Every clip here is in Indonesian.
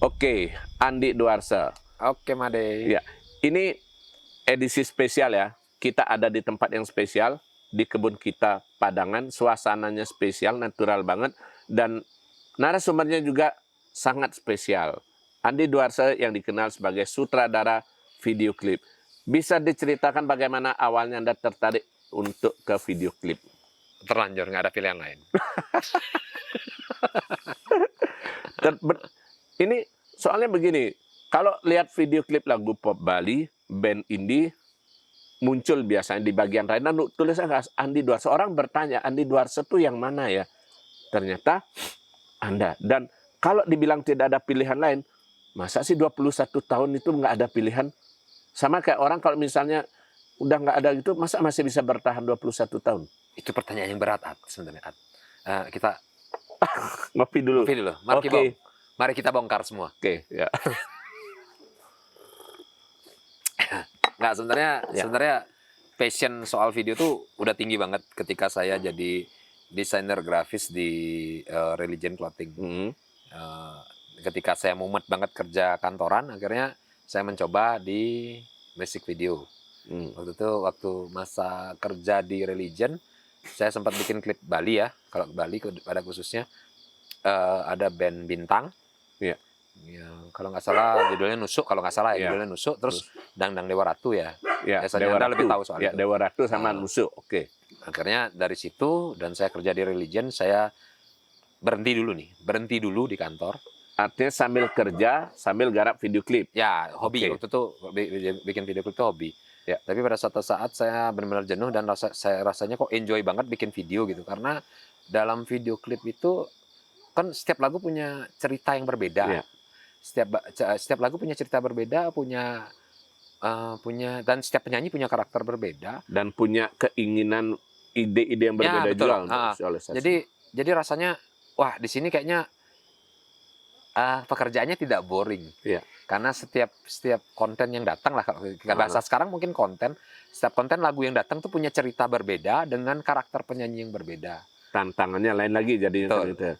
Oke, Andi Duarsa. Oke, Made. Ya, ini edisi spesial ya. Kita ada di tempat yang spesial, di kebun kita Padangan. Suasananya spesial, natural banget. Dan narasumbernya juga sangat spesial. Andi Duarsa yang dikenal sebagai sutradara video klip. Bisa diceritakan bagaimana awalnya Anda tertarik untuk ke video klip? Terlanjur, nggak ada pilihan lain. Ini soalnya begini, kalau lihat video klip lagu pop Bali, band indie, muncul biasanya di bagian Raina, tulisnya Andi Duarsa. Orang bertanya, Andi Duarsa itu yang mana ya? Ternyata Anda. Dan kalau dibilang tidak ada pilihan lain, masa sih 21 tahun itu nggak ada pilihan? Sama kayak orang kalau misalnya udah nggak ada gitu, masa masih bisa bertahan 21 tahun? Itu pertanyaan yang berat, Ad, sebenarnya, Ad. Kita Ngopi dulu. ngopi dulu. Mari, Oke. mari kita bongkar semua. Oke, ya. Nggak, sebenarnya Ya. sebenarnya passion soal video tuh udah tinggi banget ketika saya jadi desainer grafis di Religion Clothing. Eh, ketika saya mumet banget kerja kantoran, akhirnya saya mencoba di music video. Waktu masa kerja di Religion, saya sempat bikin klip Bali ya. Kalau Bali pada khususnya ada band Bintang. Iya. Ya, kalau nggak salah judulnya Nusuk, kalau nggak salah Iya. judulnya Nusuk. Terus Dangdang Dewa Ratu ya. Ya, Biasanya Dewa Anda Ratu. lebih tahu soal Ya, itu. Dewa Ratu sama Nusuk. Oke. Akhirnya dari situ, dan saya kerja di Religion, saya berhenti dulu di kantor. Artinya sambil kerja, sambil garap video klip. Ya, hobi. Oke. Waktu itu bikin video klip itu hobi. Ya. Tapi pada suatu saat saya benar-benar jenuh dan saya rasanya kok enjoy banget bikin video gitu. Karena dalam video klip itu kan setiap lagu punya cerita yang berbeda. Ya. Setiap lagu punya cerita berbeda, punya dan setiap penyanyi punya karakter berbeda. Dan punya keinginan ide-ide yang berbeda betul. juga untuk visualisasi. Jadi rasanya, wah di sini kayaknya pekerjaannya tidak boring. Iya. Karena setiap konten yang datang lah, kalau bahasa sekarang mungkin konten, setiap konten lagu yang datang tuh punya cerita berbeda dengan karakter penyanyi yang berbeda. Tantangannya lain lagi jadinya. Betul. Gitu.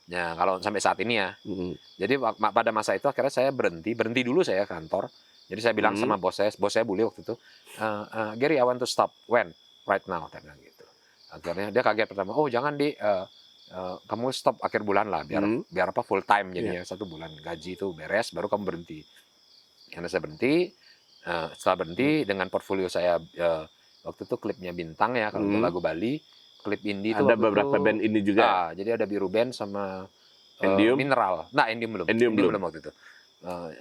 Ya, kalau sampai saat ini ya. Jadi pada masa itu akhirnya saya berhenti dulu saya kantor. Jadi saya bilang sama bos saya bule waktu itu, Gary, I want to stop. When? Right now. Saya bilang gitu. Akhirnya dia kaget pertama, oh jangan kamu stop akhir bulan lah, biar apa full time jadinya 1 bulan gaji itu beres, baru kamu berhenti. Karena saya berhenti, setelah berhenti dengan portfolio saya waktu itu klipnya Bintang ya, kalau untuk lagu Bali, klip indie itu ada beberapa band ini juga. Jadi ada Biru Band sama Endium? Mineral. Nah, Endium belum waktu itu.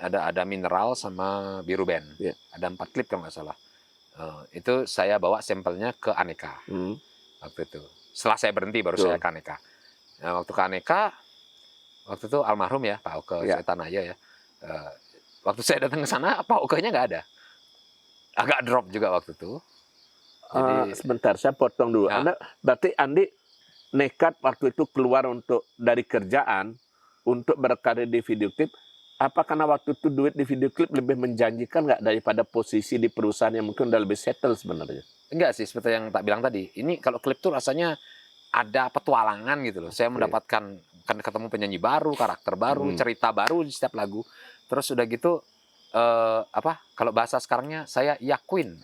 Ada Mineral sama Biru Band. Yeah. Ada 4 klip kalau nggak salah. Itu saya bawa sampelnya ke Aneka waktu itu. Setelah saya berhenti baru saya ke Aneka. Nah, waktu ke Aneka, waktu itu almarhum ya Pak Oke Setanaya ya. Waktu saya datang ke sana Pak Oke-nya nggak ada. Agak drop juga waktu itu. Jadi, sebentar, saya potong dulu. Berarti Andi nekat waktu itu keluar dari kerjaan untuk berkarir di video klip. Apa karena waktu itu duit di video klip lebih menjanjikan nggak daripada posisi di perusahaan yang mungkin udah lebih settle sebenarnya? Enggak sih, seperti yang tak bilang tadi. Ini kalau klip tuh rasanya ada petualangan gitu loh. Saya mendapatkan ketemu penyanyi baru, karakter baru, cerita baru di setiap lagu. Terus udah gitu kalau bahasa sekarangnya saya yakuin.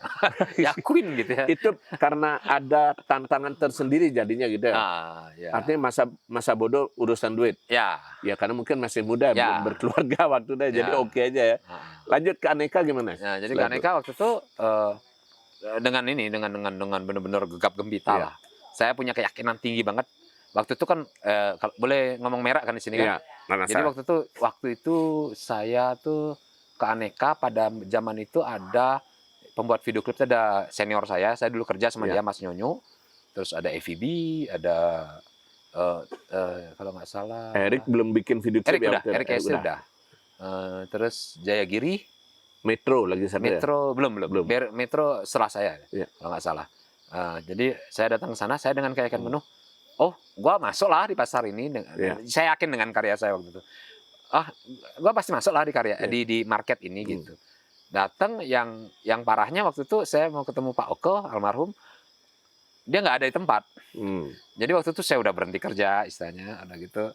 Yakuin gitu ya. Itu karena ada tantangan tersendiri jadinya gitu ya. Ya. Artinya masa bodoh urusan duit. Ya. Ya karena mungkin masih muda, belum berkeluarga waktu itu, jadi oke aja ya. Lanjut ke Aneka gimana? Ya, jadi ke Aneka waktu itu dengan benar-benar gegap gempita lah. Saya punya keyakinan tinggi banget. Waktu itu kan boleh ngomong merek kan di sini kan. Jadi waktu itu saya tuh ke Aneka pada zaman itu ada pembuat video klip, ada senior saya dulu kerja sama dia, Mas Nyonyo. Terus ada FVB, ada kalau nggak salah Erik belum bikin video klip ya? Erik udah. Terus Jayagiri, Metro lagi satu Metro ya? belum. Metro setelah saya kalau nggak salah. Jadi saya datang ke sana, saya dengan keyakinan penuh, gua masuk lah di pasar ini. Saya yakin dengan karya saya waktu itu. Gua pasti masuk lah di market ini gitu. Datang yang parahnya waktu itu saya mau ketemu Pak Oke almarhum, dia nggak ada di tempat. Jadi waktu itu saya udah berhenti kerja istilahnya, ada gitu.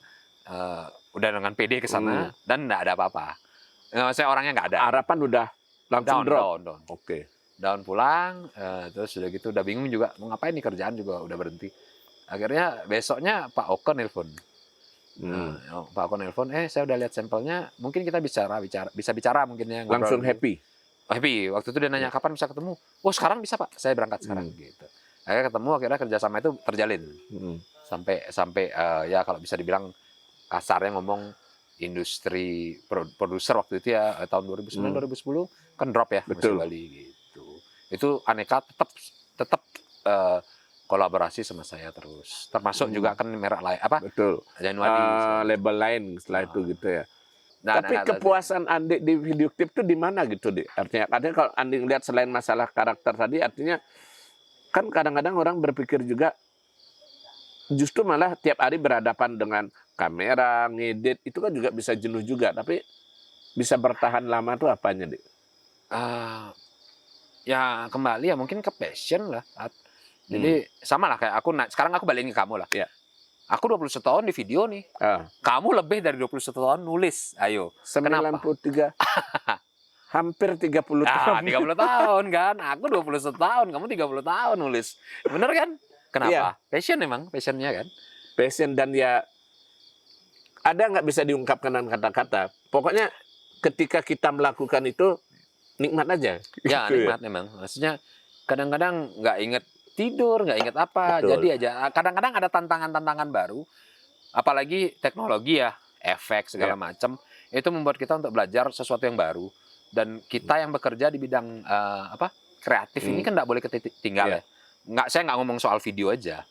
udah dengan PD ke sana dan nggak ada apa-apa. Saya orangnya nggak ada. Harapan udah langsung drop. Down. Oke. Down pulang, terus udah gitu udah bingung juga mau ngapain nih, kerjaan juga udah berhenti. Akhirnya besoknya Pak Oko nelpon. Pak Oko nelpon, saya udah lihat sampelnya, mungkin kita bisa bicara mungkin ya. Langsung ngobrol. happy. Happy. Waktu itu dia nanya kapan bisa ketemu. Oh sekarang bisa Pak, saya berangkat sekarang gitu. Akhirnya ketemu, akhirnya kerjasama itu terjalin sampai ya kalau bisa dibilang kasarnya ngomong industri produser waktu itu ya tahun 2009-2010 kan drop ya Musik Bali gitu. Itu Aneka tetap kolaborasi sama saya terus. Termasuk juga kan merek lain apa? Betul. Januari. Label lain setelah itu gitu ya. Nah, Tapi kepuasan Andi di video klip itu di mana gitu, Dik? Artinya kalau Andi lihat selain masalah karakter tadi, artinya kan kadang-kadang orang berpikir juga justru malah tiap hari berhadapan dengan kamera, ngedit, itu kan juga bisa jenuh juga. Tapi bisa bertahan lama tuh apanya, Dik? Ya kembali ya mungkin ke passion lah. Jadi sama lah kayak sekarang aku balikin ke kamu lah. Ya. Aku 21 tahun di video nih. Kamu lebih dari 21 tahun nulis. Ayo. 93. Hampir 30 tahun. 30 tahun kan. Aku 21 tahun, kamu 30 tahun nulis. Bener kan? Kenapa? Iya. Passion memang, passionnya kan. Passion dan ya ada nggak bisa diungkapkan dengan kata-kata. Pokoknya ketika kita melakukan itu nikmat aja. Ya Gitu nikmat memang. Maksudnya kadang-kadang nggak inget tidur, nggak inget apa. Betul. Jadi aja. Kadang-kadang ada tantangan-tantangan baru. Apalagi teknologi ya, efek segala macam. Itu membuat kita untuk belajar sesuatu yang baru. Dan kita yang bekerja di bidang kreatif ini kan nggak boleh ketinggalan. Saya nggak ngomong soal video aja.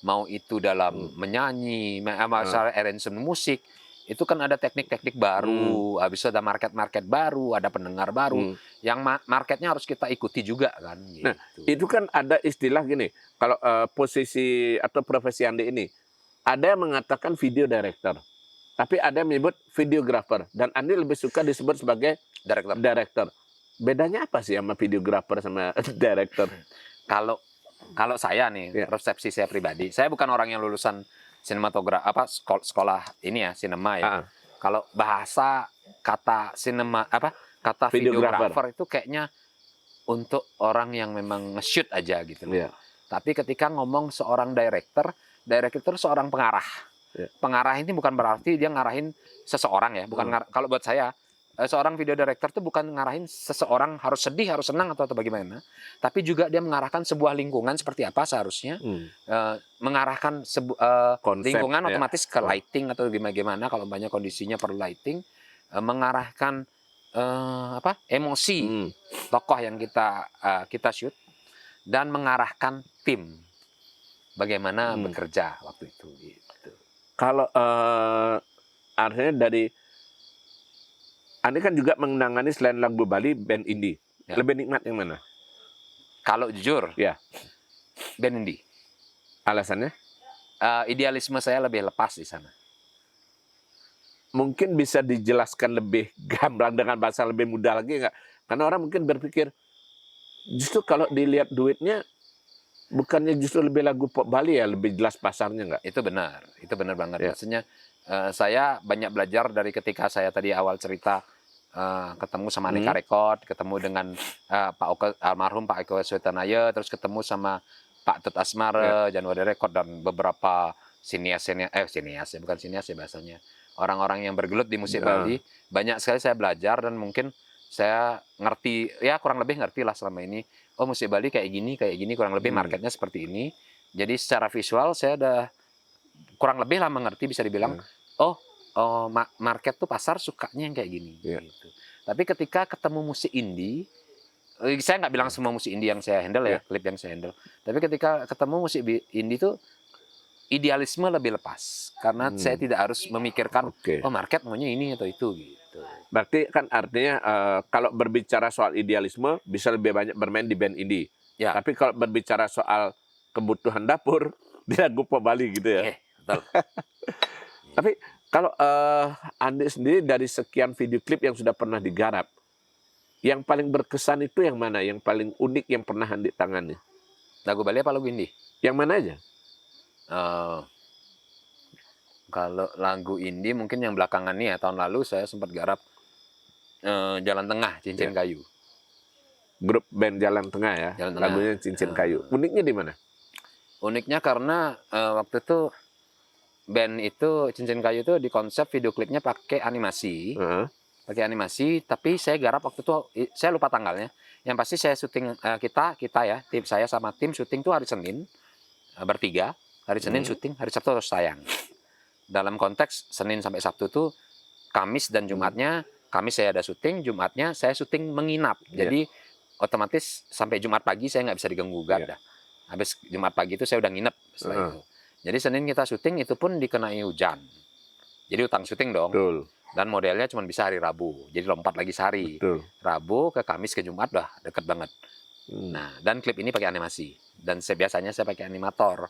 Mau itu dalam menyanyi, masalah arrangement musik, itu kan ada teknik-teknik baru, habis itu ada market-market baru, ada pendengar baru, yang marketnya harus kita ikuti juga kan. Gitu. Nah, itu kan ada istilah gini, kalau posisi atau profesi Andi ini, ada yang mengatakan video director, tapi ada yang menyebut videographer, dan Andi lebih suka disebut sebagai director. Bedanya apa sih sama videographer sama director? Kalau saya nih, persepsi saya pribadi, saya bukan orang yang lulusan sekolah ini ya, sinema ya. Kalau bahasa kata videographer itu kayaknya untuk orang yang memang nge-shoot aja gitu. Tapi ketika ngomong seorang director seorang pengarah. Pengarah ini bukan berarti dia ngarahin seseorang ya, bukan kalau buat saya seorang video director itu bukan ngarahin seseorang harus sedih, harus senang atau bagaimana, tapi juga dia mengarahkan sebuah lingkungan seperti apa seharusnya, mengarahkan lingkungan otomatis ke lighting atau gimana kalau banyak kondisinya perlu lighting, mengarahkan emosi tokoh yang kita shoot dan mengarahkan tim bagaimana bekerja waktu itu. Gitu. Kalau artinya dari Anda kan juga menangani selain lagu Bali, band indie. Lebih nikmat yang mana? Kalau jujur, band indie. Alasannya? Idealisme saya lebih lepas di sana. Mungkin bisa dijelaskan lebih gamblang dengan bahasa lebih mudah lagi nggak? Karena orang mungkin berpikir, justru kalau dilihat duitnya, bukannya justru lebih lagu pop Bali ya, lebih jelas pasarnya nggak? Itu benar banget. Maksudnya saya banyak belajar dari ketika saya tadi awal cerita ketemu sama Aneka Record, ketemu dengan almarhum Pak Eko Swetanaya, terus ketemu sama Pak Tut Asmara, Januari Record, dan beberapa sinias ya, bukan sinias ya bahasanya, orang-orang yang bergelut di musik Bali. Banyak sekali saya belajar dan mungkin saya ngerti, ya kurang lebih ngerti lah selama ini. Oh, musik Bali kayak gini, kurang lebih marketnya seperti ini. Jadi secara visual saya udah kurang lebih lah mengerti, bisa dibilang, market tuh pasar sukanya yang kayak gini. Gitu. Tapi ketika ketemu musik indie, saya nggak bilang semua musik indie yang saya handle ya, klip yang saya handle. Tapi ketika ketemu musik indie tuh idealisme lebih lepas, karena saya tidak harus memikirkan market maunya ini atau itu gitu. Berarti kan artinya kalau berbicara soal idealisme bisa lebih banyak bermain di band indie. Tapi kalau berbicara soal kebutuhan dapur di lagu pop Bali gitu ya. Betul. Tapi kalau Andi sendiri dari sekian video klip yang sudah pernah digarap, yang paling berkesan itu yang mana? Yang paling unik yang pernah Andi tangani? Lagu Bali apa lagu indie? Yang mana aja? Kalau lagu indie mungkin yang belakangan nih ya, tahun lalu saya sempat garap Jalan Tengah, Cincin Ya. Kayu. Grup band Jalan Tengah ya, Jalan Tengah. lagunya Cincin Kayu. Uniknya di mana? Uniknya karena waktu itu band itu Cincin Kayu itu di konsep video klipnya pakai animasi. Heeh. Pakai animasi, tapi saya garap waktu itu, saya lupa tanggalnya. Yang pasti saya syuting, kita ya, tim saya sama tim syuting tuh hari Senin, bertiga. Hari Senin syuting, hari Sabtu harus tayang. Dalam konteks Senin sampai Sabtu tuh, Kamis dan Jumatnya, Kamis saya ada syuting, Jumatnya saya syuting menginap. Jadi otomatis sampai Jumat pagi saya nggak bisa diganggu-gugat dah. Habis Jumat pagi itu saya udah nginep setelah itu. Jadi Senin kita syuting, itu pun dikenai hujan. Jadi utang syuting dong. Betul. Dan modelnya cuma bisa hari Rabu. Jadi lompat lagi sehari. Betul. Rabu ke Kamis ke Jumat udah deket banget. Nah, dan klip ini pakai animasi. Dan biasanya saya pakai animator.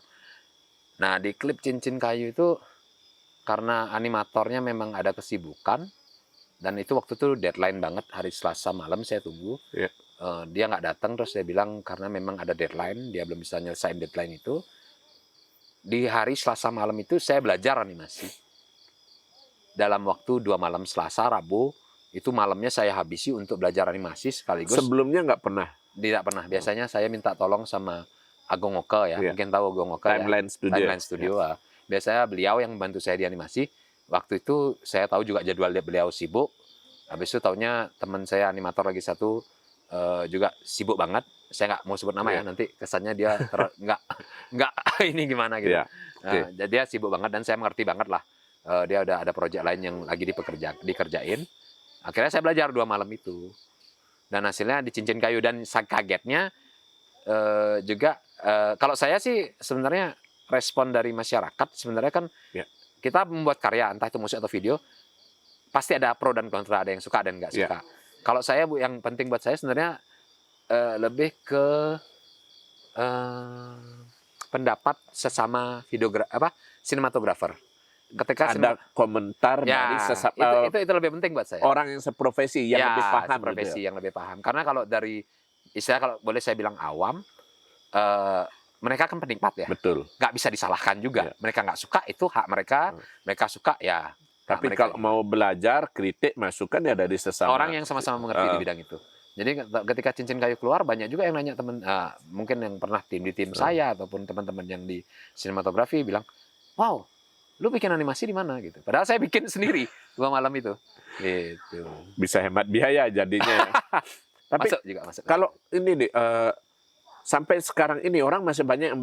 Nah, di klip Cincin Kayu itu karena animatornya memang ada kesibukan, dan itu waktu itu deadline banget, hari Selasa malam saya tunggu. Iya. Dia nggak datang, terus saya bilang karena memang ada deadline, dia belum bisa nyelesain deadline itu. Di hari Selasa malam itu saya belajar animasi. Dalam waktu 2 malam, Selasa, Rabu, itu malamnya saya habisi untuk belajar animasi sekaligus. Sebelumnya nggak pernah. Tidak pernah. Biasanya saya minta tolong sama Agung Oke ya. Mungkin tahu Agung Oke Timeline ya. Studio. Timeline Studio. Ya. Biasanya beliau yang membantu saya di animasi. Waktu itu saya tahu juga jadwal beliau sibuk. Habis itu taunya teman saya animator lagi satu juga sibuk banget. Saya nggak mau sebut nama ya. Nanti kesannya dia nggak ini gimana gitu. Jadi dia sibuk banget dan saya mengerti banget lah. Dia udah ada proyek lain yang lagi dikerjain. Akhirnya saya belajar 2 malam itu. Dan hasilnya di Cincin Kayu. Dan kagetnya juga, kalau saya sih sebenarnya respon dari masyarakat, sebenarnya kan kita membuat karya, entah itu musik atau video, pasti ada pro dan kontra, ada yang suka dan nggak suka. Kalau saya, Bu, yang penting buat saya sebenarnya lebih ke pendapat sesama sinematografer. Ketika ada komentar dari itu lebih penting buat saya. Orang yang seprofesi, yang lebih paham. Seprofesi yang lebih paham. Karena kalau dari istilah, kalau boleh saya bilang awam, mereka kan penikmat ya. Betul. Nggak bisa disalahkan juga. Mereka nggak suka, itu hak mereka. Mereka suka, ya. Tapi kalau mau belajar, kritik, masukan ya dari sesama orang yang sama-sama mengerti di bidang itu. Jadi ketika Cincin Kayu keluar, banyak juga yang nanya teman, mungkin yang pernah di tim saya ataupun teman-teman yang di sinematografi bilang, wow, lu bikin animasi di mana gitu. Padahal saya bikin sendiri 2 malam itu. Gitu. Bisa hemat biaya jadinya. Tapi masuk. Kalau ini nih, sampai sekarang ini orang masih banyak yang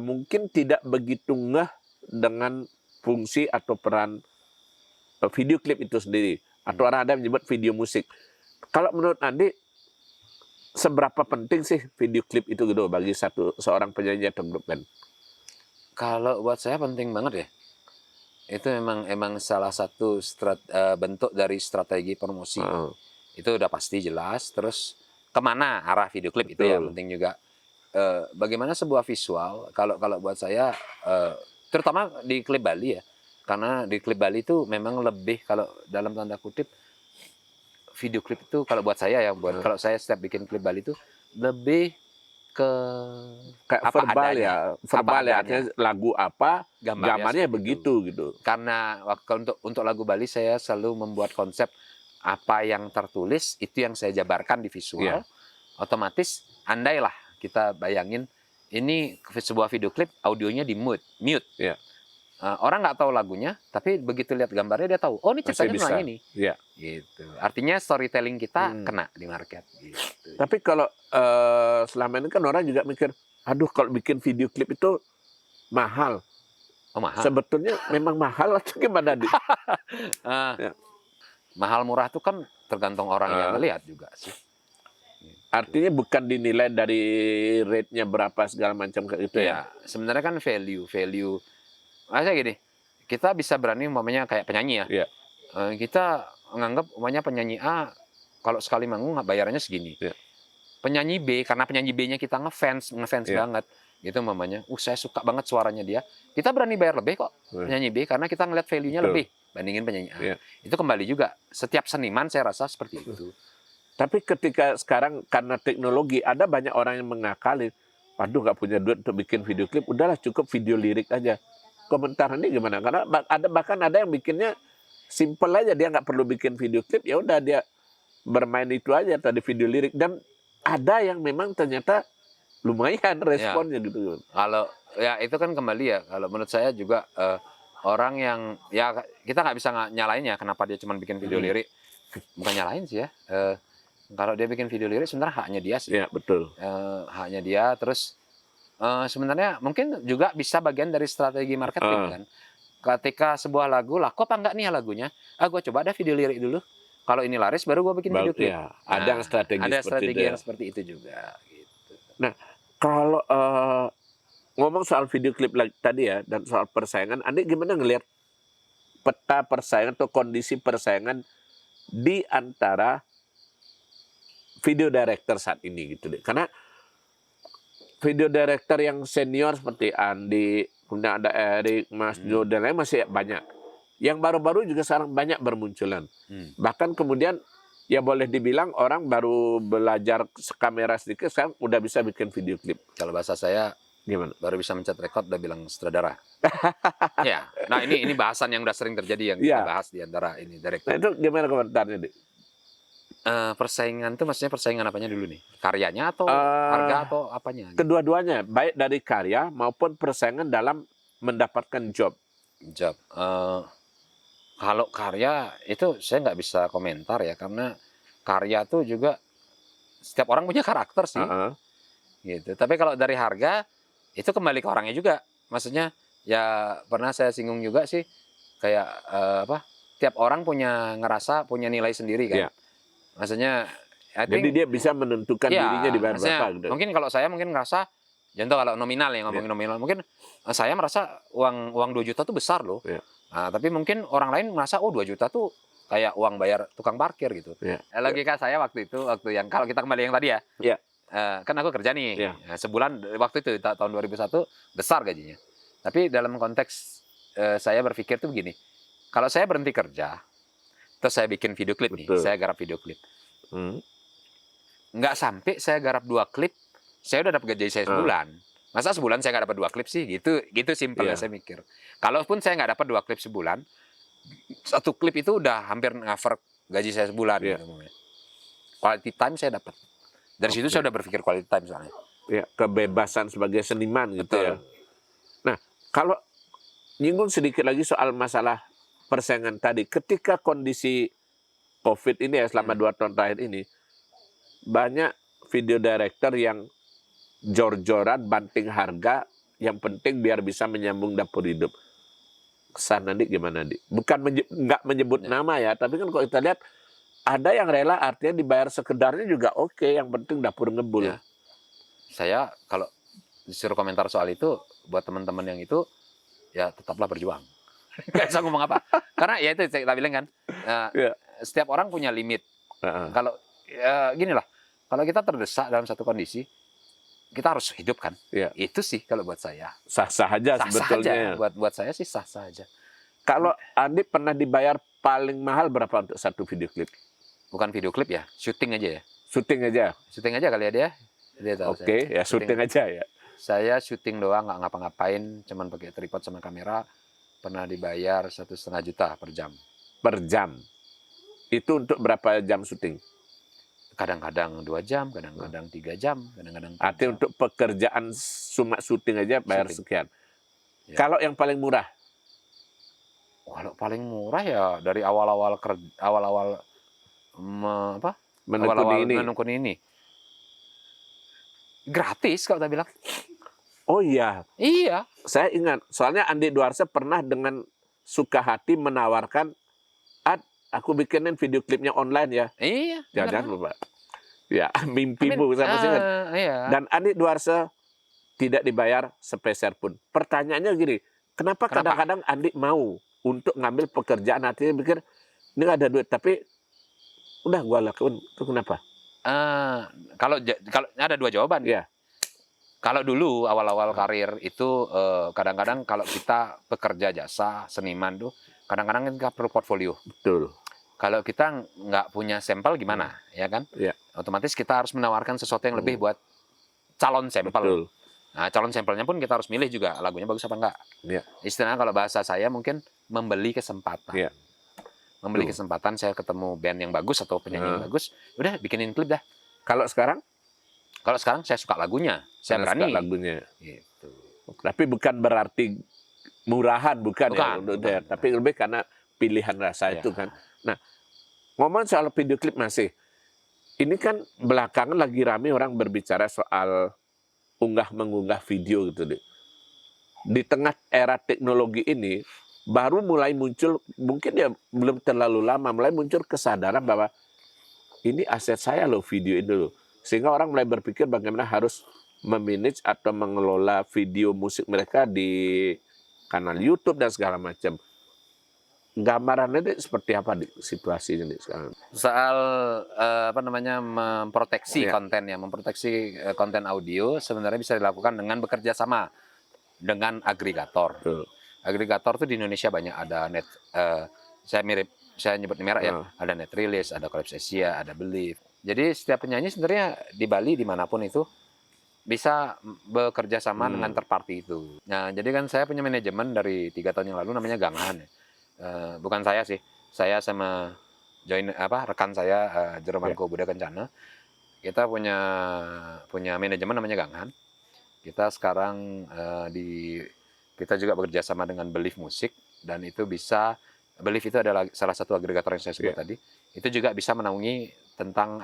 mungkin tidak begitu ngeh dengan fungsi atau peran video klip itu sendiri. Atau orang ada yang menyebut video musik. Kalau menurut Andi, seberapa penting sih video klip itu gitu bagi seorang penyanyi atau grup band? Kalau buat saya penting banget ya. Itu emang salah satu bentuk dari strategi promosi. Itu udah pasti jelas. Terus kemana arah video klip itu ya penting juga. Bagaimana sebuah visual, kalau buat saya, terutama di klip Bali ya. Karena di klip Bali itu memang lebih, kalau dalam tanda kutip, video klip itu kalau buat saya ya, kalau saya setiap bikin klip Bali itu lebih ke kayak verbal adanya. Verbal ya, artinya lagu apa, gambarnya begitu gitu. Karena untuk lagu Bali saya selalu membuat konsep apa yang tertulis itu yang saya jabarkan di visual. Otomatis andailah kita bayangin ini sebuah video klip, audionya di mute. Orang nggak tahu lagunya, tapi begitu lihat gambarnya dia tahu, oh ini ceritanya tentang ini. Gitu. Artinya storytelling kita kena di market. Gitu. Tapi kalau selama ini kan orang juga mikir, aduh kalau bikin video klip itu mahal. Oh, mahal. Sebetulnya memang mahal atau gimana? Mahal murah itu kan tergantung orang yang melihat juga sih. Artinya bukan dinilai dari rate-nya berapa segala macam kayak gitu ya. Sebenarnya kan value. Masa gini, kita bisa berani umpamanya kayak penyanyi ya. Kita menganggap umpamanya penyanyi A kalau sekali manggung bayarannya segini. Penyanyi B, karena penyanyi B-nya kita ngefans banget. Gitu umpamanya, saya suka banget suaranya dia. Kita berani bayar lebih kok penyanyi B karena kita ngeliat value-nya lebih bandingin penyanyi A. Itu kembali juga setiap seniman saya rasa seperti itu. Tapi ketika sekarang karena teknologi ada banyak orang yang mengakali, waduh nggak punya duit untuk bikin video klip, udahlah cukup video lirik aja. komentar ini gimana? Karena bahkan ada yang bikinnya simple aja, dia nggak perlu bikin video klip, ya udah dia bermain itu aja tadi video lirik, dan ada yang memang ternyata lumayan responnya gitu. Kalau ya itu kan kembali ya, kalau menurut saya juga orang yang ya kita nggak bisa nyalain ya kenapa dia cuma bikin video lirik, bukan nyalain sih ya. Kalau dia bikin video lirik sebenarnya haknya dia sih. Ya betul. Haknya dia. Terus sebenarnya mungkin juga bisa bagian dari strategi marketing kan. Ketika sebuah lagu laku apa enggak nih ya lagunya? Gue coba ada video lirik dulu. Kalau ini laris baru gue bikin video klip. Ya, ada yang strategi ada seperti strategi itu. yang seperti itu juga. Gitu. Nah, kalau ngomong soal video klip tadi ya dan soal persaingan, Andi gimana ngelihat peta persaingan atau kondisi persaingan di antara video director saat ini gitu deh? Karena video director yang senior seperti Andi, kemudian ada Erik, Mas Jo, dan lain masih banyak. Yang baru-baru juga sekarang banyak bermunculan. Bahkan kemudian ya boleh dibilang orang baru belajar kamera sedikit sekarang udah bisa bikin video klip. Kalau bahasa saya Gimana? baru bisa mencet record udah bilang sutradara. Ya. Nah, ini bahasan yang udah sering terjadi yang kita bahas di antara ini director. Nah, itu gimana komentarnya, Dik? Persaingan tuh maksudnya persaingan apanya dulu nih? Karyanya atau harga atau apanya? Kedua-duanya, baik dari karya maupun persaingan dalam mendapatkan job. Kalau karya itu saya nggak bisa komentar ya, karena karya tuh juga setiap orang punya karakter sih. Gitu. Tapi kalau dari harga itu kembali ke orangnya juga. Maksudnya ya pernah saya singgung juga sih kayak tiap orang ngerasa punya nilai sendiri kan. Maksudnya jadi dia bisa menentukan dirinya di bayar berapa gitu. Mungkin kalau saya ngerasa contoh kalau nominal ya, ngomongin nominal, mungkin saya merasa uang 2 juta tuh besar loh. Nah, tapi mungkin orang lain merasa 2 juta tuh kayak uang bayar tukang parkir gitu. Logika saya waktu yang kalau kita kembali yang tadi ya. Kan aku kerja nih. Nah, sebulan waktu itu tahun 2001 besar gajinya. Tapi dalam konteks saya berpikir tuh begini. Kalau saya berhenti kerja, terus saya bikin video klip nih, saya garap video klip. Nggak sampai saya garap 2 klip, saya udah dapat gaji saya sebulan. Masa sebulan saya nggak dapat 2 klip sih? Gitu simpel ya saya mikir. Kalaupun saya nggak dapat 2 klip sebulan, 1 klip itu udah hampir cover gaji saya sebulan. Gitu. Quality time saya dapat. Dari situ saya udah berpikir quality time soalnya. Kebebasan sebagai seniman gitu ya. Nah, kalau nyinggung sedikit lagi soal masalah persaingan tadi, ketika kondisi COVID ini ya selama 2 tahun terakhir ini, banyak video director yang jor-joran banting harga, yang penting biar bisa menyambung dapur hidup. Kesan Andi gimana, Andi? Bukan nggak menyebut nama ya, tapi kan kalau kita lihat ada yang rela artinya dibayar sekedarnya juga oke, yang penting dapur ngebul. Saya kalau disuruh komentar soal itu buat teman-teman yang itu ya tetaplah berjuang. Gak bisa ngomong apa. Karena ya itu kita bilang kan, setiap orang punya limit. Kalau gini lah, kalau kita terdesak dalam satu kondisi, kita harus hidup kan. Itu sih kalau buat saya. Sah-sah aja sebetulnya. Buat saya sih sah-sah aja. Kalau Andi pernah dibayar paling mahal berapa untuk satu video klip? Bukan video klip ya, syuting aja ya. Syuting aja? Syuting aja kali ya dia. Dia tahu Oke, ya syuting aja ya. Saya syuting doang, nggak ngapa-ngapain, cuman pakai tripod sama kamera. Pernah dibayar 1,5 juta per jam. Per jam? Itu untuk berapa jam syuting? Kadang-kadang 2 jam, kadang-kadang 3 jam, kadang-kadang 4 jam. Artinya untuk pekerjaan cuma syuting aja bayar sekian. Kalau yang paling murah? Kalau paling murah ya dari awal-awal menekuni ini. Gratis kalau kita bilang. Oh iya. Iya. Saya ingat, soalnya Andi Duarsa pernah dengan suka hati menawarkan, aku bikinin video klipnya online ya. Iya. Jangan lupa. Ya, mimpimu saya masih ingat. Iya. Dan Andi Duarsa tidak dibayar sepeser pun. Pertanyaannya gini, kenapa kadang-kadang Andi mau untuk ngambil pekerjaan, artinya pikir ini nggak ada duit, tapi udah gua lakuin, itu kenapa? Kalau ada 2 jawaban. Iya. Kalau dulu awal-awal karir itu kadang-kadang kalau kita pekerja jasa seniman tuh kadang-kadang kita perlu portfolio. Betul. Kalau kita nggak punya sampel gimana, ya kan? Iya. Otomatis kita harus menawarkan sesuatu yang lebih buat calon sampel. Betul. Nah, calon sampelnya pun kita harus milih juga lagunya bagus apa enggak. Iya. Istilahnya kalau bahasa saya mungkin membeli kesempatan. Iya. Membeli Tuh. kesempatan saya ketemu band yang bagus atau penyanyi yang bagus, udah bikinin klip dah. Kalau sekarang? Kalau sekarang saya suka lagunya, saya Karena suka berani. lagunya. Gitu. Tapi bukan berarti murahan, bukan ya. Bukan. Tapi lebih karena pilihan rasa Ya. itu kan. Nah, ngomong soal video klip masih. Ini kan belakangan lagi rame orang berbicara soal unggah-mengunggah video gitu deh. Di tengah era teknologi ini, baru mulai muncul, mungkin ya belum terlalu lama, mulai muncul kesadaran bahwa ini aset saya loh, video ini loh. Sehingga orang mulai berpikir bagaimana harus memanage atau mengelola video musik mereka di kanal YouTube dan segala macam. Gambarannya deh seperti apa di situasinya nih sekarang? Soal memproteksi Iya. konten ya, memproteksi konten audio sebenarnya bisa dilakukan dengan bekerja sama dengan agregator. Betul. Agregator tuh di Indonesia banyak, ada saya nyebut merek ya, ada Netriliz, ada Collapse Asia, ada Believe. Jadi setiap penyanyi sebenarnya di Bali dimanapun itu bisa bekerja sama dengan third party itu. Nah, jadi kan saya punya manajemen dari 3 tahun yang lalu namanya Ganghan. Bukan saya sih, saya sama rekan saya Jeromanko Buddha Kencana, kita punya manajemen namanya Ganghan. Kita sekarang kita juga bekerja sama dengan Believe Musik, dan itu bisa, Believe itu adalah salah satu agregator yang saya sebut tadi. Itu juga bisa menaungi tentang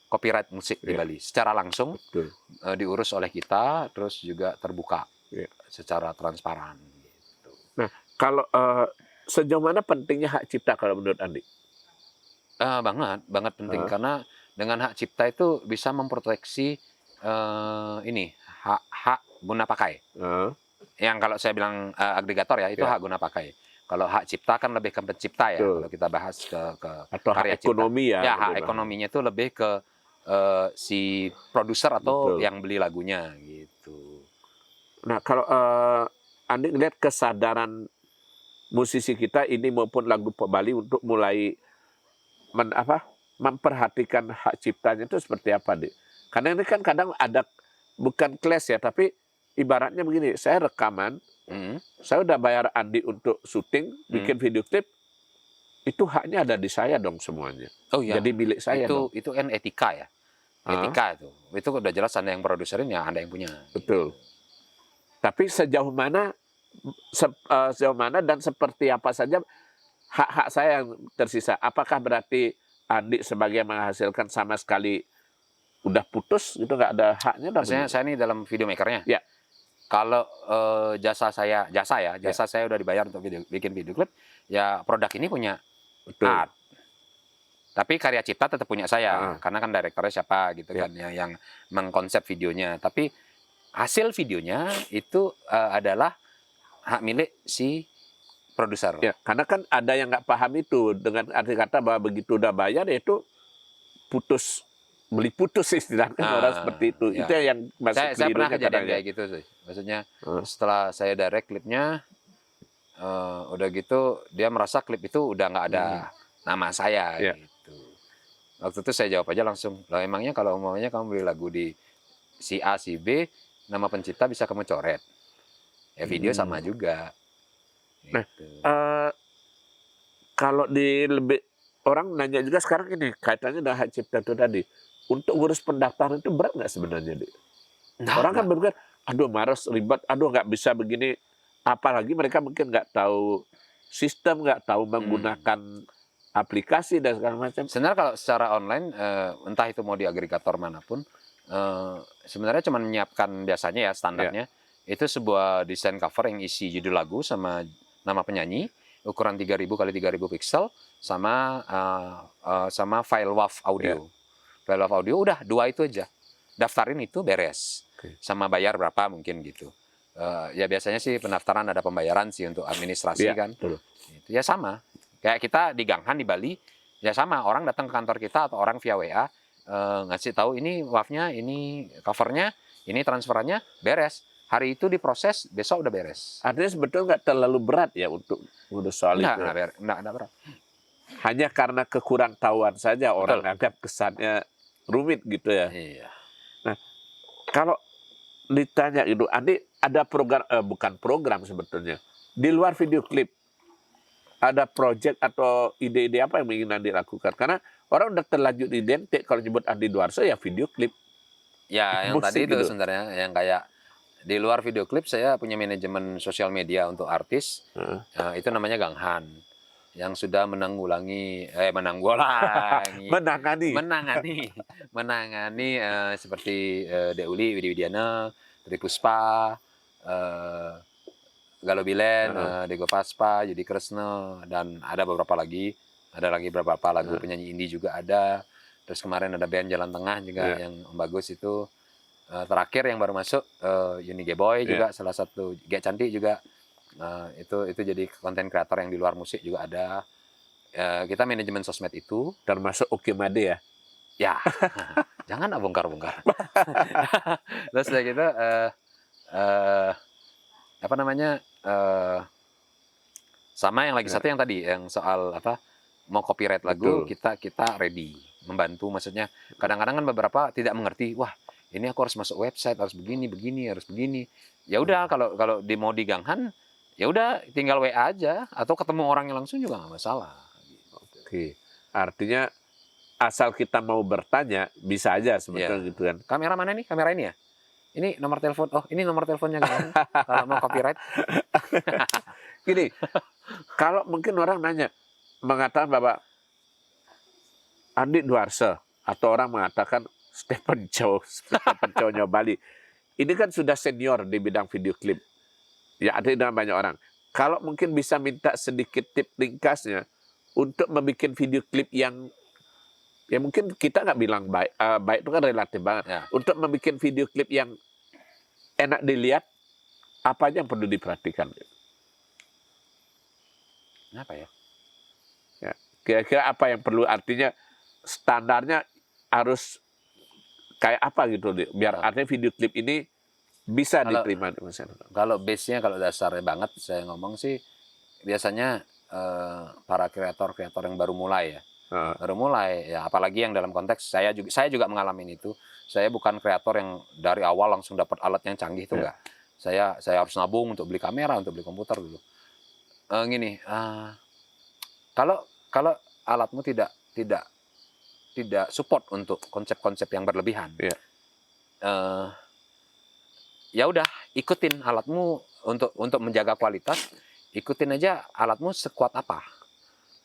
copyright musik di Bali secara langsung. Betul. Diurus oleh kita, terus juga terbuka secara transparan. Gitu. Nah, kalau sejauh mana pentingnya hak cipta kalau menurut Andi? Banget penting, karena dengan hak cipta itu bisa memproteksi hak guna pakai. Yang kalau saya bilang agregator ya, itu hak guna pakai. Kalau hak cipta kan lebih ke pencipta ya. Kalau kita bahas ke atau karya hak ekonomi cipta. ya. Hak ekonominya itu lebih ke si produser atau yang beli lagunya gitu. Nah, kalau Andi lihat kesadaran musisi kita ini maupun lagu pop Bali untuk mulai memperhatikan hak ciptanya itu seperti apa, Dik? Karena ini kan kadang ada bukan clash ya, tapi ibaratnya begini, saya rekaman, saya udah bayar Andi untuk syuting, bikin video klip, itu haknya ada di saya dong semuanya. Oh iya. Jadi milik saya dong. Itu kan etika ya. Etika itu udah jelas Anda yang produserin ya, Anda yang punya. Betul. Tapi sejauh mana dan seperti apa saja hak-hak saya yang tersisa? Apakah berarti Andi sebagai menghasilkan sama sekali udah putus gitu, nggak ada haknya? Maksudnya saya ini dalam video makernya. Ya. Kalau jasa saya udah dibayar untuk bikin video klip, ya produk ini punya art. Tapi karya cipta tetap punya saya, karena kan direkturnya siapa gitu kan yang mengkonsep videonya. Tapi hasil videonya itu adalah hak milik si produser. Ya, karena kan ada yang nggak paham itu, dengan arti kata bahwa begitu udah bayar itu beli putus istilahnya orang seperti itu. Ya. Itu yang masuk saya pernah kejadian ya. kayak gitu sih. Maksudnya setelah saya direct klipnya, udah gitu dia merasa klip itu udah nggak ada nama saya gitu. Waktu itu saya jawab aja langsung, loh emangnya kalau umumnya kamu beli lagu di si A, si B, nama pencipta bisa kamu coret. Ya video sama juga. Nah, Gitu. kalau orang nanya juga sekarang ini, kaitannya dengan hak cipta itu tadi. Untuk ngurus pendaftaran itu berat nggak sebenarnya, Dik? Orang kan berpikir, aduh maros, ribet, aduh nggak bisa begini. Apalagi mereka mungkin nggak tahu sistem, nggak tahu menggunakan aplikasi dan segala macam. Sebenarnya kalau secara online, entah itu mau di agregator manapun, sebenarnya cuma menyiapkan biasanya ya standarnya, itu sebuah desain cover yang isi judul lagu sama nama penyanyi, ukuran 3000 kali 3000 pixel, sama file WAV audio. File WAV audio udah 2 itu aja. Daftarin itu beres. Sama bayar berapa mungkin gitu. Ya biasanya sih pendaftaran ada pembayaran sih untuk administrasi kan. Betul. Gitu. Ya sama. Kayak kita di Ganghan di Bali, ya sama. Orang datang ke kantor kita atau orang via WA ngasih tahu ini WAV-nya, ini covernya, ini transferannya beres. Hari itu diproses, besok udah beres. Artinya sebetulnya nggak terlalu berat ya untuk ngurus soal itu. Nggak berat. Hanya karena kekurang tahuan saja orang anggap kesannya rumit gitu ya. Iya. Nah, kalau ditanya itu, Andi ada program, bukan program sebetulnya, di luar video klip, ada project atau ide-ide apa yang ingin Andi lakukan? Karena orang udah terlanjur identik kalau nyebut Andi Dwarso ya video klip, Ya, yang tadi musik itu gitu. sebenarnya yang kayak di luar video klip saya punya manajemen sosial media untuk artis. Heeh. Itu namanya Ganghan yang sudah menanggulangi Menangani. menangani seperti Deuli Widi Widiana, Tri Puspa, eh, Galo Bilen, Heeh. Dego Paspa, Yudi Kresna, dan ada beberapa lagi. Ada lagi beberapa lagu Heeh. penyanyi indie juga ada. Terus kemarin ada band Jalan Tengah juga Iya. yang bagus itu. Terakhir yang baru masuk Uni Geboy Iya. juga salah satu, Gek Cantik juga. Itu jadi konten kreator yang di luar musik juga ada. Kita manajemen sosmed itu. Termasuk Oke Made ya. Ya, jangan bongkar-bongkar. Terus udah gitu, apa namanya, sama yang lagi Ya. satu yang tadi, yang soal apa, mau copyright lagu, Betul. kita ready membantu. Maksudnya kadang-kadang kan beberapa tidak mengerti, wah ini aku harus masuk website, harus begini, harus begini. Ya udah, kalau mau di Ganghan, ya udah tinggal WA aja, atau ketemu orangnya langsung juga nggak masalah. Oke. Artinya asal kita mau bertanya bisa aja sebetulnya Ya. gitu kan. Kamera mana nih? Kamera ini ya? Ini nomor telepon. Oh, ini nomor teleponnya Ganghan. Kalau mau copyright. Gini, kalau mungkin orang nanya, mengatakan bahwa Andi Dwarso, atau orang mengatakan Stephen Chow Nyawa Bali. Ini kan sudah senior di bidang video klip. Ya ada dengan banyak orang. Kalau mungkin bisa minta sedikit tip ringkasnya untuk membuat video klip yang ya mungkin kita nggak bilang baik, baik itu kan relatif banget. Ya. Untuk membuat video klip yang enak dilihat, apa aja yang perlu diperhatikan? Apa ya? Ya, kira-kira apa yang perlu, artinya standarnya harus kayak apa gitu, biar artinya video klip ini bisa diterima di masyarakat. Kalau base-nya, kalau dasarnya banget saya ngomong sih, biasanya para kreator-kreator yang baru mulai ya. Baru mulai ya, apalagi yang dalam konteks saya juga mengalami itu. Saya bukan kreator yang dari awal langsung dapat alat yang canggih itu enggak. Saya harus nabung untuk beli kamera, untuk beli komputer dulu. Kalau alatmu tidak support untuk konsep-konsep yang berlebihan, ya udah ikutin alatmu untuk menjaga kualitas. Ikutin aja alatmu sekuat apa.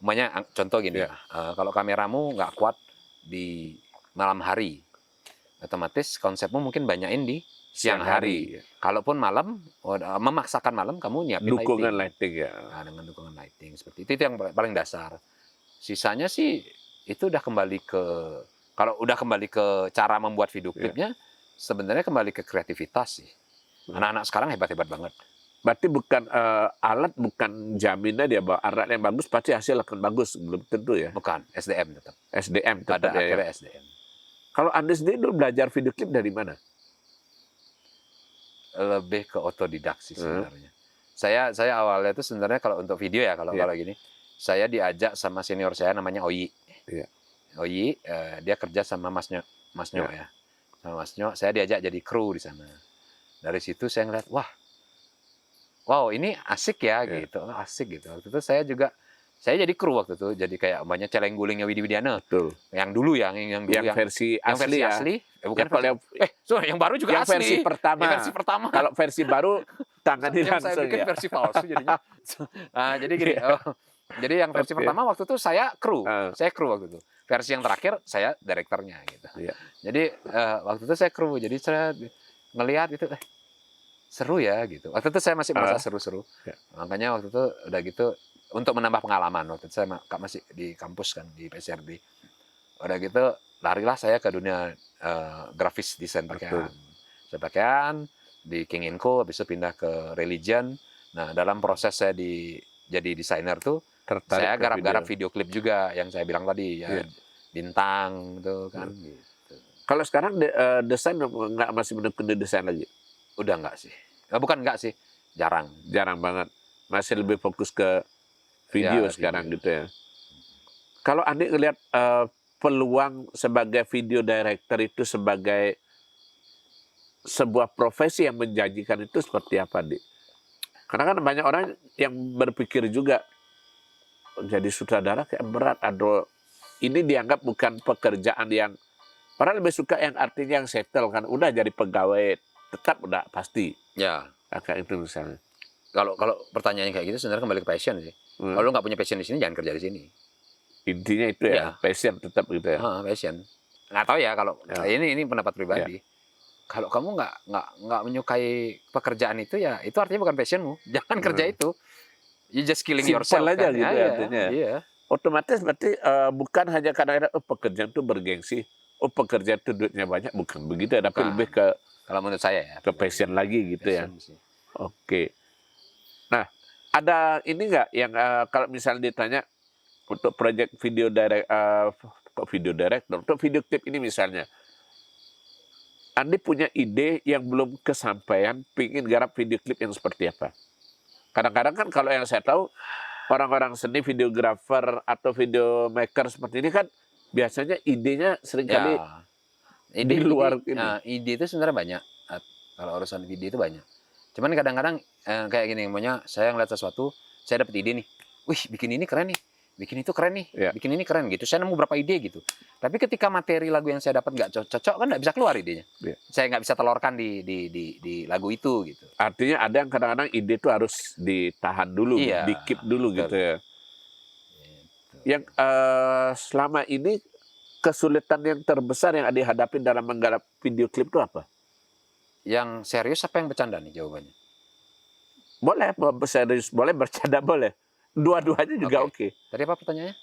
Umpamanya contoh gini, kalau kameramu nggak kuat di malam hari, otomatis konsepmu mungkin banyakin di siang hari. Kalaupun malam, memaksakan malam, kamu nyiapin dukungan lighting ya. Nah, dengan dukungan lighting seperti itu yang paling dasar. Sisanya sih itu udah kembali ke, kalau udah kembali ke cara membuat video klipnya, sebenarnya kembali ke kreativitas sih. Anak-anak sekarang hebat-hebat banget. Berarti bukan alat, bukan jaminan dia bahwa alat yang bagus pasti hasil akan bagus, belum tentu ya. Bukan, SDM tetap. SDM tetap. Pada akhirnya SDM. Kalau Anda sendiri dulu belajar video klip dari mana? Lebih ke otodidak sih sebenarnya. Saya awalnya itu sebenarnya kalau untuk video ya, kalau gini, saya diajak sama senior saya namanya Oyi. Oyi, dia kerja sama Mas Nyo ya. Sama Mas Nyo, saya diajak jadi kru di sana. Dari situ saya ngeliat, wow ini asik ya gitu, asik gitu. Waktu itu saya jadi kru waktu itu, jadi kayak banyak celeng gulingnya Widi Widiana. Betul. Yang dulu yang versi asli. Bukan yang baru juga yang asli. Versi pertama. Yang versi pertama. Kalau versi baru tangani langsung. Saya bikin versi palsu jadinya. Nah, jadi gini. Jadi yang versi pertama waktu itu saya kru waktu itu. Versi yang terakhir saya direkturnya gitu. Jadi waktu itu saya kru. Jadi saya ngelihat itu seru ya gitu. Waktu itu saya masih merasa seru-seru. Makanya waktu itu udah gitu untuk menambah pengalaman. Waktu itu saya masih di kampus kan, di PSRD. Udah gitu larilah saya ke dunia grafis desain pakaian. Saya pakaian di King Inco, habis itu pindah ke Religion. Nah, dalam proses saya jadi desainer tuh saya garap-garap video klip juga yang saya bilang tadi ya. Bintang gitu kan. Gitu. Kalau sekarang desain nggak, masih menekuni desain lagi? Udah nggak sih. Bukan nggak sih, jarang banget. Masih lebih fokus ke video sekarang gitu ya. Kalau Andi ngelihat peluang sebagai video director itu sebagai sebuah profesi yang menjanjikan itu seperti apa, Di? Karena kan banyak orang yang berpikir juga jadi sutradara kayak berat, atau ini dianggap bukan pekerjaan yang orang lebih suka yang artinya yang settle kan, udah jadi pegawai tetap udah pasti Ya, kayak itu misalnya. kalau kalau pertanyaannya kayak gitu sebenarnya kembali ke passion sih. Hmm. Kalau lu nggak punya passion di sini, jangan kerja di sini. Intinya itu ya, Ya. passion tetap gitu ya. Passion. Nggak tahu ya kalau Ya. ini pendapat pribadi. Kalau kamu nggak menyukai pekerjaan itu, ya itu artinya bukan passionmu. Jangan kerja itu. You just killing Simple yourself aja kan. gitu Iya, artinya. Iya. Otomatis berarti bukan hanya kadang-kadang pekerjaan itu bergengsi, pekerjaan itu duitnya banyak, bukan begitu ya, tapi Bukan. lebih ke Kalau menurut saya ya. passion lagi gitu ya. Passion sih. Oke. Nah, ada ini nggak yang kalau misalnya ditanya untuk proyek video director, untuk video klip ini misalnya, Andi punya ide yang belum kesampaian, pingin garap video klip yang seperti apa? Kadang-kadang kan kalau yang saya tahu, orang-orang seni, videografer atau video maker seperti ini kan biasanya idenya seringkali Ya. di luar ini. Nah, ide itu sebenarnya banyak. Kalau urusan video itu banyak. Cuman kadang-kadang kayak gini, maunya saya ngeliat sesuatu, saya dapat ide nih. Wih, bikin ini keren nih. Bikin itu keren nih. Ya. Bikin ini keren gitu. Saya nemu berapa ide gitu. Tapi ketika materi lagu yang saya dapat nggak cocok, kan nggak bisa keluar idenya. Ya. Saya nggak bisa telurkan di lagu itu gitu. Artinya ada yang kadang-kadang ide itu harus ditahan dulu, Iya, di-keep dulu betul. gitu ya. Gitu. Yang selama ini kesulitan yang terbesar yang dihadapi dalam menggarap video klip itu apa? Yang serius apa yang bercanda nih jawabannya? Boleh serius, boleh bercanda, boleh. Dua-duanya juga oke. Tadi apa pertanyaannya?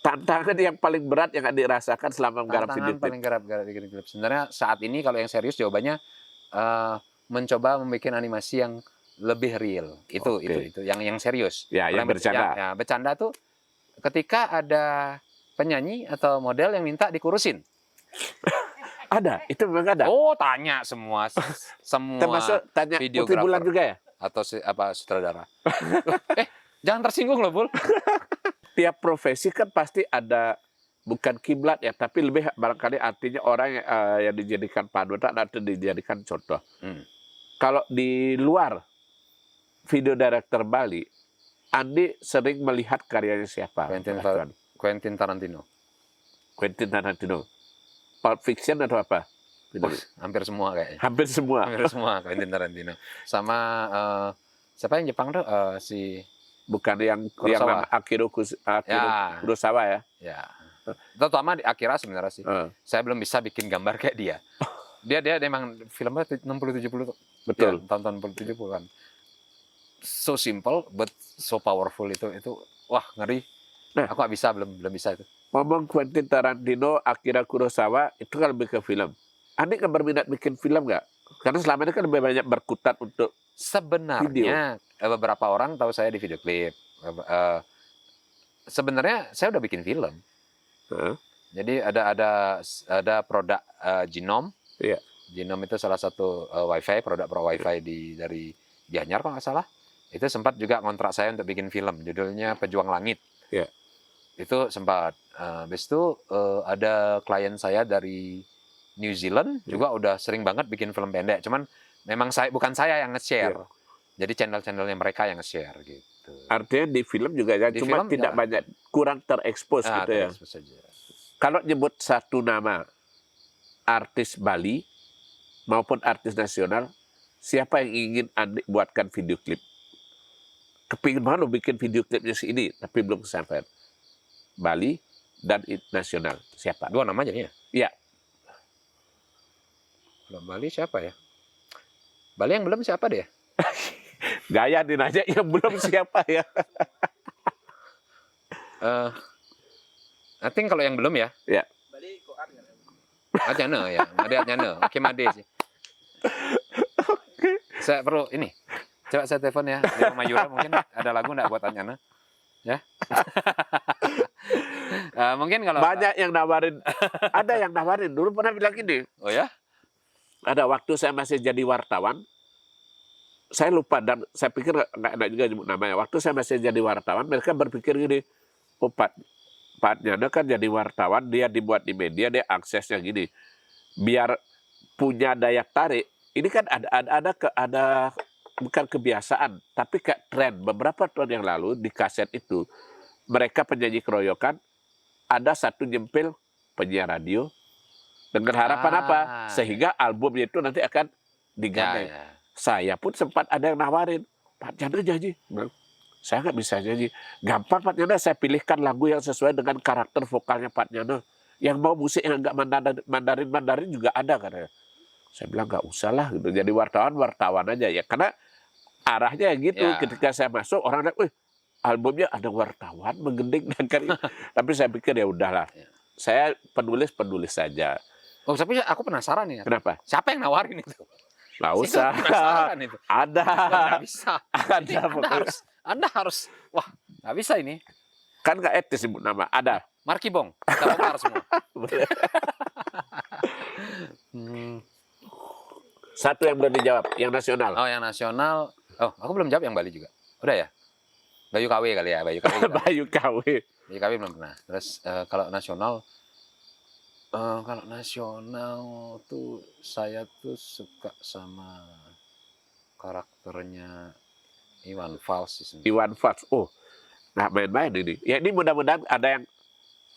Tantangan yang paling berat yang dirasakan selama menggarap video Tantangan klip. paling garap bikin klip. Sebenarnya saat ini kalau yang serius jawabannya mencoba membuat animasi yang lebih real. Itu Oke. itu yang serius. Ya, yang bercanda. Ya, bercanda tuh ketika ada penyanyi atau model yang minta dikurusin. Ada, itu memang ada. Oh, tanya semua Termasuk tanya Putri videographer. Bulan juga ya? Atau sutradara. Jangan tersinggung loh, Bul. Tiap profesi kan pasti ada, bukan kiblat ya, tapi lebih barangkali artinya orang yang dijadikan panutan atau dijadikan contoh. Kalau di luar video director Bali, Andi sering melihat karyanya siapa? Quentin Tarantino. Quentin Tarantino. Pulp Fiction atau apa? Hampir semua kayaknya. Hampir semua. Hampir semua Quentin Tarantino. Sama siapa yang Jepang tuh? Si Bukan yang Kurosawa. Akira Kurosawa ya? Ya. Terutama di Akira sebenarnya sih. Saya belum bisa bikin gambar kayak dia. Dia memang filmnya 60-70 tuh. Betul. Ya, tahun-tahun 70 kan. So simple but so powerful itu wah ngeri. Nah, aku nggak bisa, belum bisa itu. Ngomong Quentin Tarantino, Akira Kurosawa itu kan lebih ke film. Andi kan berminat bikin film nggak? Karena selama ini kan lebih banyak berkutat untuk sebenarnya beberapa orang tahu saya di video klip. Sebenarnya saya udah bikin film. Jadi ada produk Genome. Iya. Genome itu salah satu WiFi, produk pro WiFi dari Gianyar kalau nggak salah. Itu sempat juga kontrak saya untuk bikin film, judulnya Pejuang Langit. Iya. Itu sempat. Habis itu ada klien saya dari New Zealand juga udah sering banget bikin film pendek. Cuman memang bukan saya yang nge-share. Iya. Jadi channel-channelnya mereka yang nge-share gitu. Artinya di film juga ya, Di cuma film tidak banyak, kurang terekspos gitu ya. Saja. Kalau nyebut satu nama artis Bali maupun artis nasional, siapa yang ingin Andi buatkan video klip? Kepingin banget lo bikin video klipnya ini, tapi belum kesampaian. Bali dan nasional, siapa? Dua nama jadinya? Iya. Kalau Bali siapa ya? Bali yang belum siapa deh? Gaya dinanya yang belum siapa ya? I think kalau yang belum ya. Ya. Bali kok Ar Adnyana ya, Adnyana, Kim Ade sih. Saya perlu ini. Coba saya telepon ya di rumah Yura, mungkin ada lagu nggak buat Adnyana? Ya. Mungkin kalau banyak yang nawarin, ada yang nawarin dulu pernah bilang gini. Oh ya? Ada waktu saya masih jadi wartawan, saya lupa dan saya pikir nggak enak juga nyebut namanya. Waktu saya masih jadi wartawan, mereka berpikir gini, oh Pak Nyana kan jadi wartawan, dia dibuat di media, dia aksesnya gini, biar punya daya tarik, ini kan ada bukan kebiasaan, tapi kayak tren. Beberapa tahun yang lalu di kaset itu, mereka penyanyi keroyokan, ada satu nyempil penyiar radio, dengan harapan apa? Sehingga albumnya itu nanti akan digandeng. Ya. Saya pun sempat ada yang nawarin, Pak Janda nyanyi. Bilang, saya nggak bisa nyanyi. Gampang Pak Janda, saya pilihkan lagu yang sesuai dengan karakter vokalnya Pak Janda. Yang mau musik yang nggak Mandarin juga ada katanya. Saya bilang nggak usah lah gitu. Jadi wartawan aja ya. Karena arahnya gitu. Ya. Ketika saya masuk orang bilang, wih albumnya ada wartawan menggending. Tapi saya pikir ya udahlah. Ya. Saya penulis saja. Oh, tapi aku penasaran nih. Kenapa? Siapa yang nawarin itu? Nggak usah. Penasaran itu. Ada. Nggak bisa. Ada. Anda harus. Wah, nggak bisa ini. Kan nggak etis sebut nama. Ada. Marki Bong. Kita bongkar semua. Satu yang belum dijawab, yang nasional. Oh, yang nasional. Oh, aku belum jawab yang Bali juga. Udah ya? Bayu KW kali ya, Bayu KW. Bayu KW. Bayu KW belum pernah. Terus kalau nasional tuh saya tuh suka sama karakternya Iwan Fals sih. Iwan Fals. Oh, nggak main-main ini. Ya ini mudah-mudahan ada yang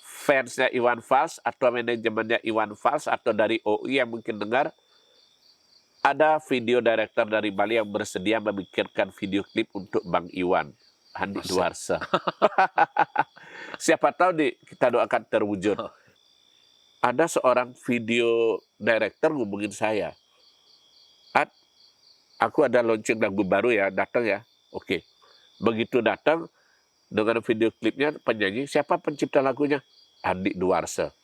fansnya Iwan Fals atau manajemennya Iwan Fals atau dari OI yang mungkin dengar. Ada video director dari Bali yang bersedia memikirkan video klip untuk Bang Iwan. Andi Duarsa. Siapa tahu kita doakan terwujud. Ada seorang video director ngubungin saya. Aku ada launching lagu baru ya, datang ya. Oke. Begitu datang dengan video klipnya penyanyi, siapa pencipta lagunya? Andi Duarsa.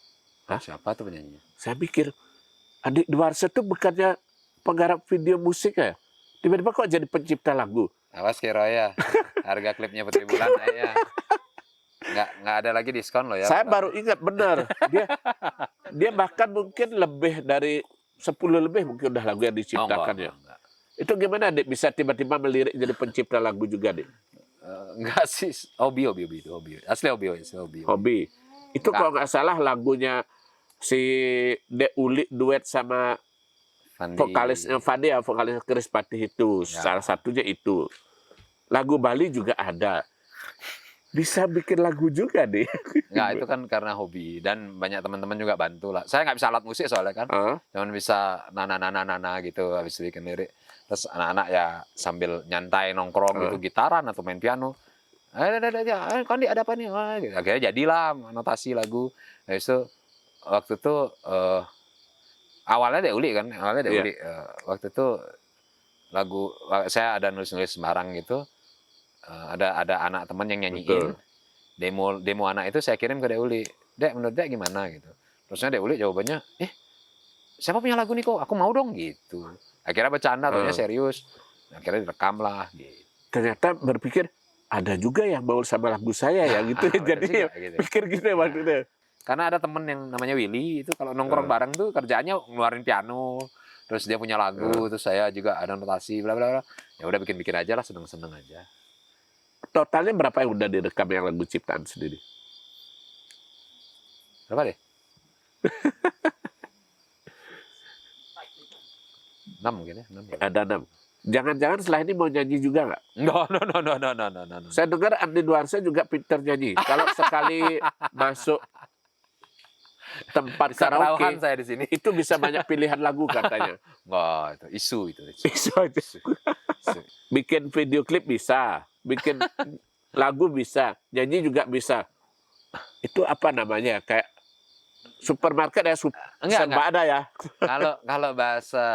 Hah? Siapa tuh penyanyinya? Saya pikir Andi Duarsa tuh bukannya penggarap video musik ya? Tiba-tiba kok jadi pencipta lagu? Awas Kiro ya. Harga klipnya Putri Bulan ya. Nggak ada lagi diskon loh ya. Saya baru ingat benar. Dia bahkan mungkin lebih dari 10 lebih mungkin udah lagu yang diciptakan ya. Enggak. Itu gimana Dik bisa tiba-tiba melirik jadi pencipta lagu juga Dik? Enggak sih. Hobi. Asli hobi. Hobi. Itu kalau nggak salah lagunya si Dek Uli duet sama Fandi. vokalisnya Fandi ya, vokalis Chris Patih itu. Ya. Salah satunya itu. Lagu Bali juga ada. Bisa bikin lagu juga deh. Enggak, itu kan karena hobi. Dan banyak teman-teman juga bantu lah. Saya nggak bisa alat musik soalnya kan. Cuman bisa nana gitu habis bikin lirik. Terus anak-anak ya sambil nyantai nongkrong gitu, gitaran atau main piano. Kondi ada apa nih? Gitu. Akhirnya jadilah notasi lagu. Habis itu waktu itu awalnya Uli kan. Uli. Waktu itu lagu saya ada nulis-nulis sembarang gitu. Ada anak teman yang nyanyiin. Demo anak itu saya kirim ke Uli. Dek, menurut Dek gimana gitu. Terusnya Uli jawabannya, siapa punya lagu nih kok? Aku mau dong gitu. Akhirnya bercanda, ternyata serius. Akhirnya direkam lah gitu. Ternyata berpikir ada juga yang mau sama lagu saya ya gitu. Jadi juga, gitu. pikir gitu ya waktu itu. Karena ada temen yang namanya Willy itu kalau nongkrong bareng tuh kerjaannya ngeluarin piano. Terus dia punya lagu, terus saya juga ada notasi bla bla bla. Ya udah bikin-bikin aja lah, seneng-seneng aja. Totalnya berapa yang udah direkam yang lagu ciptaan sendiri? Berapa deh? 6 mungkin ya, 6 ya. Ada 6. Jangan-jangan setelah ini mau nyanyi juga nggak? No. Saya dengar Andi Duarsa juga pinter nyanyi. Kalau sekali masuk tempat karaoke, saya di sini. itu bisa banyak pilihan lagu katanya. Enggak, itu isu. Isu aja. Bikin video klip bisa, bikin lagu bisa, nyanyi juga bisa. Itu apa namanya? Kayak supermarket ya, serba ada ya. Kalau bahasa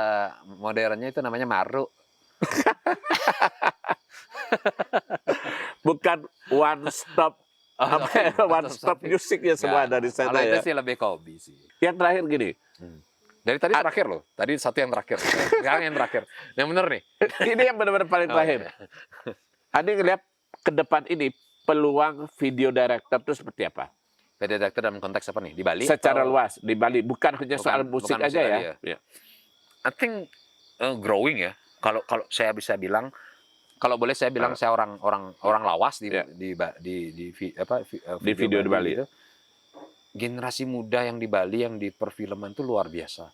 modernnya itu namanya maru. Bukan one stop one stop musiknya semua dari sana kalau ya. itu sih lebih hobi sih. Yang terakhir gini. Dari tadi terakhir loh. Tadi satu yang terakhir. Sekarang yang terakhir. Yang bener nih. Ini yang benar-benar paling terakhir. Andi ngeliat ke depan ini peluang video director itu seperti apa? Video director dalam konteks apa nih? Di Bali? Secara luas di Bali, bukan hanya soal musik aja ya. I think growing ya. Kalau saya bisa bilang, kalau boleh saya bilang saya orang lawas di video di Bali. Gitu. Generasi muda yang di Bali yang di perfilman itu luar biasa.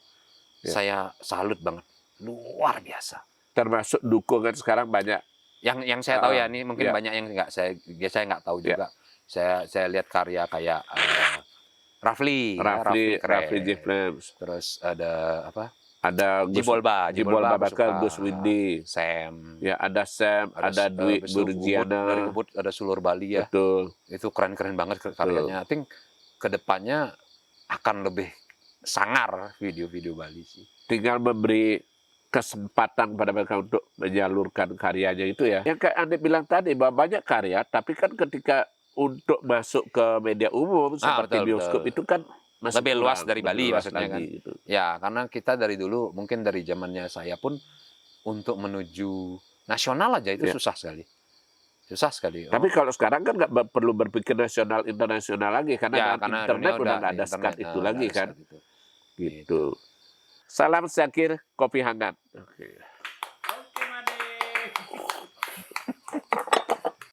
Saya salut banget. luar biasa. Termasuk dukungan sekarang banyak. Yang saya tahu ya, ini mungkin ya. banyak yang saya nggak tahu Ya. juga. Saya lihat karya kayak Rafli Rafli keren. J Flames. Terus ada apa? Ada Jibolba Bakar, suka. Gus Windi. Sam. Ya, ada Sam, ada Dwi habis itu Ubud, dari Burgiana. Ubud ada Sulur Bali ya. Betul. Itu keren-keren banget karyanya. I think kedepannya akan lebih sangar video-video Bali sih. Tinggal memberi kesempatan pada mereka untuk menyalurkan karyanya itu ya. Yang kayak Andi bilang tadi, bahwa banyak karya, tapi kan ketika untuk masuk ke media umum seperti betul, bioskop betul. itu kan masih Lebih luas dari lebih Bali luas maksudnya lagi, kan. gitu. Ya, karena kita dari dulu, mungkin dari zamannya saya pun, untuk menuju nasional aja itu Ya. susah sekali. Susah sekali. Tapi kalau sekarang kan nggak perlu berpikir nasional internasional lagi karena dengan internet dunia udah nggak ada internet, sekat itu udah lagi ada kan. sekat itu. Gitu. Salam Syakir, kopi hangat. Oke.